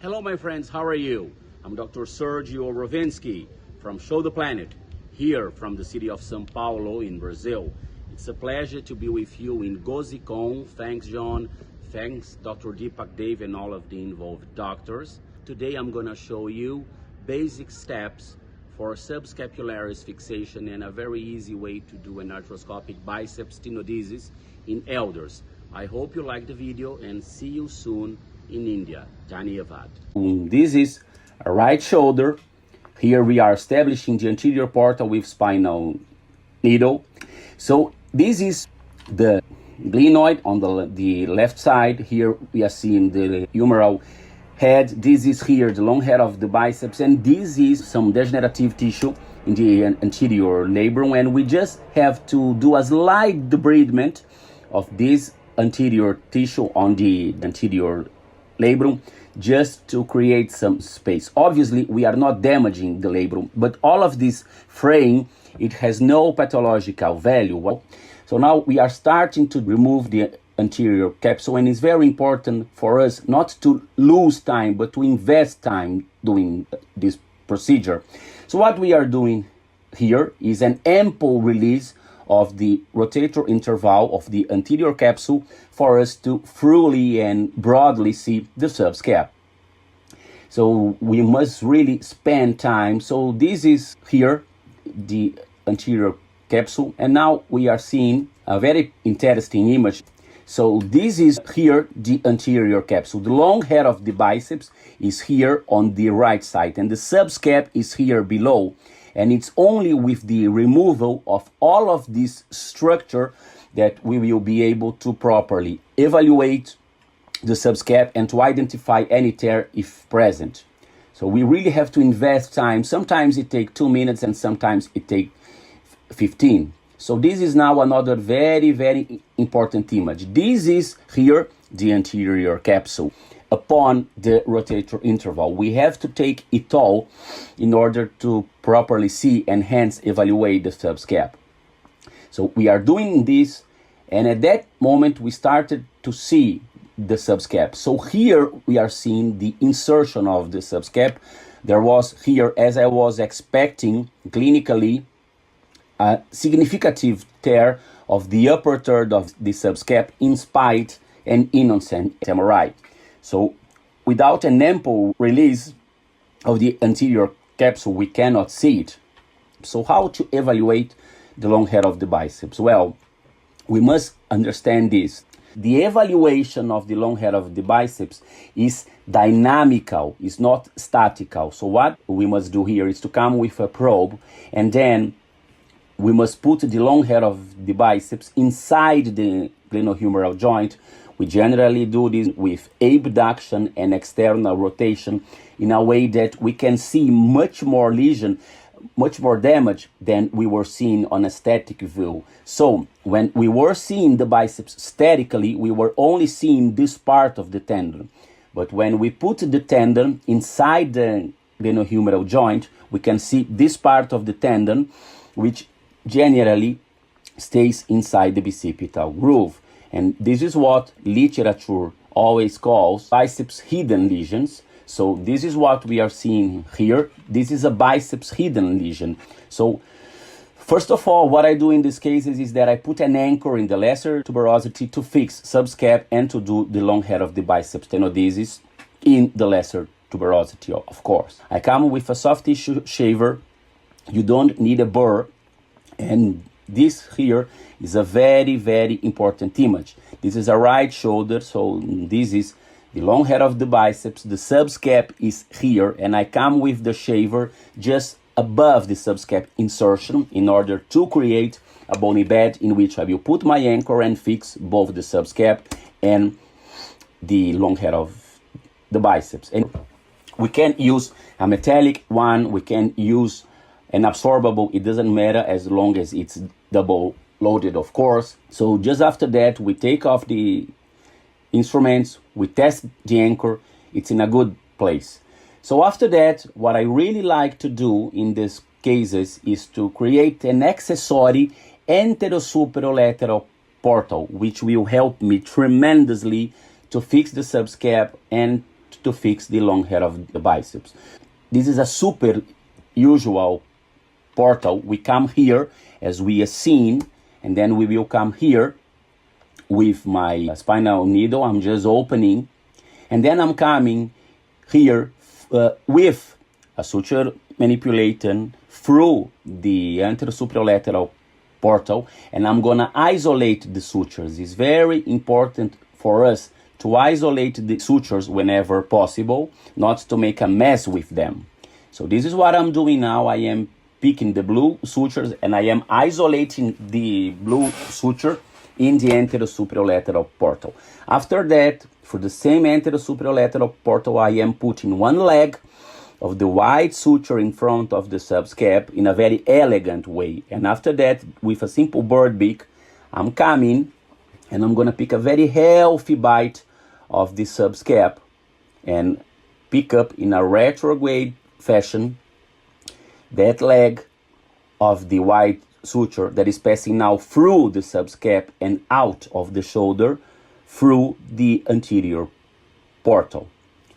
Hello, my friends, how are you? I'm Dr. Sergio'S from Show the Planet, here from the city of São Paulo in Brazil. It's a pleasure to be with you in Gosicon. Thanks, John. Thanks, Dr. Deepak Dave and all of the involved doctors. Today, I'm going to show you basic steps for subscapularis fixation and a very easy way to do an arthroscopic biceps tenodesis in elders. I hope you like the video and see you soon in India. Dhanyavad. This is a right shoulder. Here we are establishing the anterior portal with spinal needle. So this is the glenoid on the left side. Here we are seeing the humeral head. This is here the long head of the biceps, and this is some degenerative tissue in the anterior labrum, and we just have to do a slight debridement of this anterior tissue on the anterior labrum just to create some space. Obviously, we are not damaging the labrum, but all of this fraying, it has no pathological value. So now we are starting to remove the anterior capsule, and it's very important for us not to lose time, but to invest time doing this procedure. So what we are doing here is an ample release of the rotator interval of the anterior capsule for us to fully and broadly see the subscap. So we must really spend time. So this is here the anterior capsule, and now we are seeing a very interesting image. So this is here the anterior capsule. The long head of the biceps is here on the right side, and the subscap is here below. And it's only with the removal of all of this structure that we will be able to properly evaluate the subscap and to identify any tear if present. So we really have to invest time. Sometimes it takes 2 minutes and sometimes it takes 15. So this is now another very, very important image. This is here the anterior capsule. Upon the rotator interval, we have to take it all in order to properly see and hence evaluate the subscap. So we are doing this, and at that moment we started to see the subscap. So here we are seeing the insertion of the subscap. There was here, as I was expecting clinically, a significant tear of the upper third of the subscap in spite and innocent MRI. So without an ample release of the anterior capsule, we cannot see it. So how to evaluate the long head of the biceps? Well, we must understand this. The evaluation of the long head of the biceps is dynamical, is not statical. So what we must do here is to come with a probe, and then we must put the long head of the biceps inside the glenohumeral joint. We generally do this with abduction and external rotation in a way that we can see much more lesion, much more damage than we were seeing on a static view. So when we were seeing the biceps statically, we were only seeing this part of the tendon. But when we put the tendon inside the glenohumeral joint, we can see this part of the tendon, which generally stays inside the bicipital groove. And this is what literature always calls biceps hidden lesions. So this is what we are seeing here. This is a biceps hidden lesion. So first of all, what I do in these cases is that I put an anchor in the lesser tuberosity to fix subscap and to do the long head of the biceps tenodesis in the lesser tuberosity, of course. I come with a soft tissue shaver. You don't need a burr. And this here is a very, very important image. This is a right shoulder, so this is the long head of the biceps. The subscap is here, and I come with the shaver just above the subscap insertion in order to create a bony bed in which I will put my anchor and fix both the subscap and the long head of the biceps. And we can use a metallic one, we can use an absorbable, it doesn't matter as long as it's double loaded, of course. So just after that, we take off the instruments, we test the anchor, it's in a good place. So after that, what I really like to do in these cases is to create an accessory anterosuperolateral portal, which will help me tremendously to fix the subscap and to fix the long head of the biceps. This is a super usual portal. We come here as we are seen, and then we will come here with my spinal needle. I'm just opening, and then I'm coming here with a suture manipulation through the anterosuprolateral portal, and I'm gonna isolate the sutures. It's very important for us to isolate the sutures whenever possible, not to make a mess with them. So this is what I'm doing now. I am picking the blue sutures and I am isolating the blue suture in the anterosuprolateral portal. After that, for the same anterosuprolateral portal, I am putting one leg of the white suture in front of the subscap in a very elegant way. And after that, with a simple bird beak, I'm coming and I'm gonna pick a very healthy bite of the subscap and pick up in a retrograde fashion that leg of the white suture that is passing now through the subscap and out of the shoulder through the anterior portal.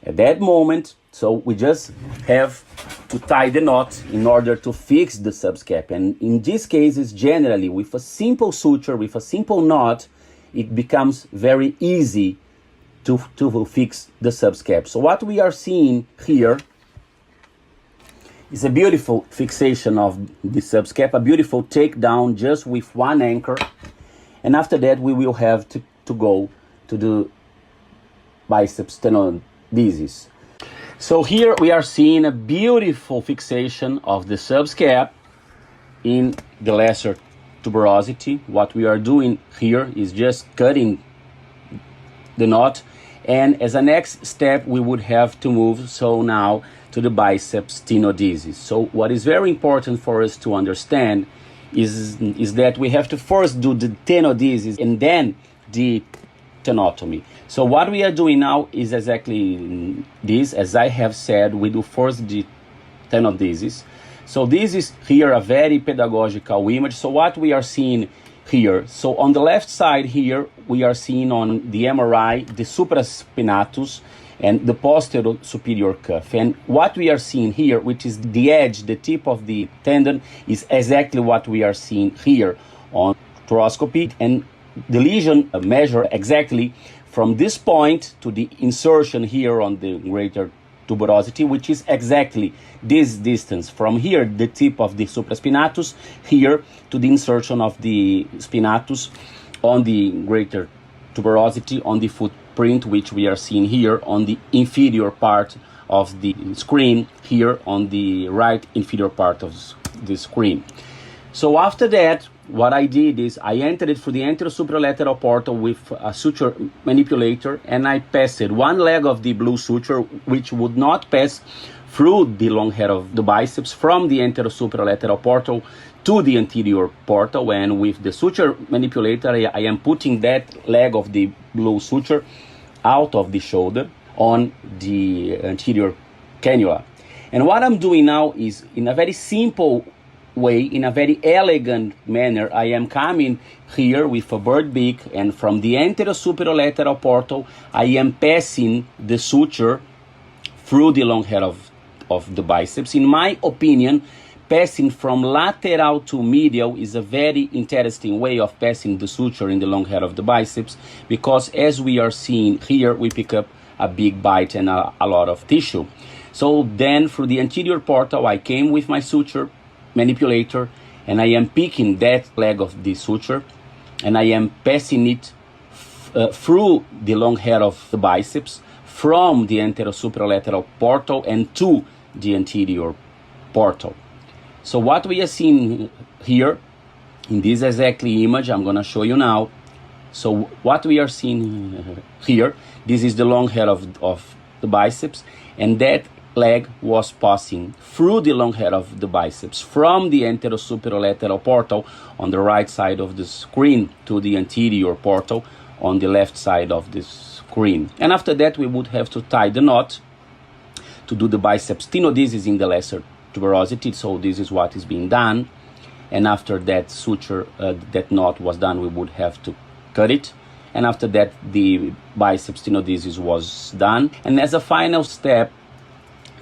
At that moment, so we just have to tie the knot in order to fix the subscap. And in these cases, generally, with a simple suture, with a simple knot, it becomes very easy to fix the subscap. So what we are seeing here is a beautiful fixation of the subscap, a beautiful takedown just with one anchor. And after that, we will have to go to the biceps tenodesis. So here we are seeing a beautiful fixation of the subscap in the lesser tuberosity. What we are doing here is just cutting the knot, and as a next step we would have to move now to the biceps tenodesis. So what is very important for us to understand is that we have to first do the tenodesis and then the tenotomy. So what we are doing now is exactly this. As I have said, we do first the tenodesis. So this is here a very pedagogical image. So what we are seeing here, so on the left side here, we are seeing on the MRI the supraspinatus and the posterior superior cuff. And what we are seeing here, which is the edge, the tip of the tendon, is exactly what we are seeing here on arthroscopy. And the lesion measure exactly from this point to the insertion here on the greater tuberosity, which is exactly this distance from here, the tip of the supraspinatus, here to the insertion of the spinatus on the greater tuberosity on the footprint, which we are seeing here on the inferior part of the screen, here on the right inferior part of the screen. So after that, what I did is I entered it through the anterosuprolateral portal with a suture manipulator, and I passed one leg of the blue suture, which would not pass through the long head of the biceps from the anterosuprolateral portal to the anterior portal. And with the suture manipulator, I am putting that leg of the blue suture out of the shoulder on the anterior cannula. And what I'm doing now is, in a very simple way, in a very elegant manner, I am coming here with a bird beak, and from the anterosuprolateral portal, I am passing the suture through the long head of the biceps. In my opinion, passing from lateral to medial is a very interesting way of passing the suture in the long head of the biceps, because as we are seeing here, we pick up a big bite and a lot of tissue. So then through the anterior portal, I came with my suture manipulator, and I am picking that leg of the suture, and I am passing it through the long head of the biceps from the anterosuprolateral portal and to the anterior portal. So what we are seeing here in this exactly image, I'm going to show you now. So what we are seeing here, this is the long head of the biceps, and that leg was passing through the long head of the biceps from the anterosuprolateral portal on the right side of the screen to the anterior portal on the left side of the screen. And after that, we would have to tie the knot to do the biceps tenodesis in the lesser tuberosity. So this is what is being done. And after that suture, that knot was done, we would have to cut it. and after that the biceps tenodesis was done. And as a final step,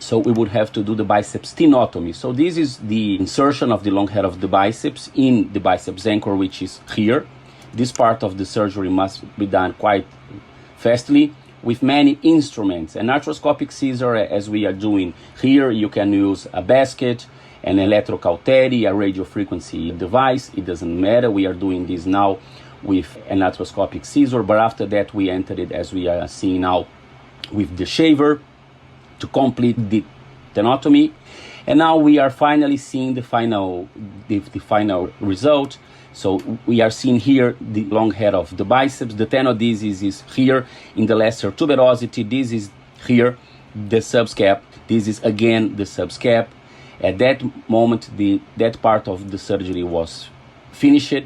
so we would have to do the biceps tenotomy. So this is the insertion of the long head of the biceps in the biceps anchor, which is here. This part of the surgery must be done quite fastly with many instruments. An arthroscopic scissor, as we are doing here, you can use a basket, an electrocautery, a radiofrequency device. It doesn't matter. We are doing this now with an arthroscopic scissor, but after that we entered it, as we are seeing now, with the shaver to complete the tenotomy. And now we are finally seeing the final result. So we are seeing here the long head of the biceps. The tenodesis is here in the lesser tuberosity. This is here the subscap. This is again the subscap. At that moment, that part of the surgery was finished.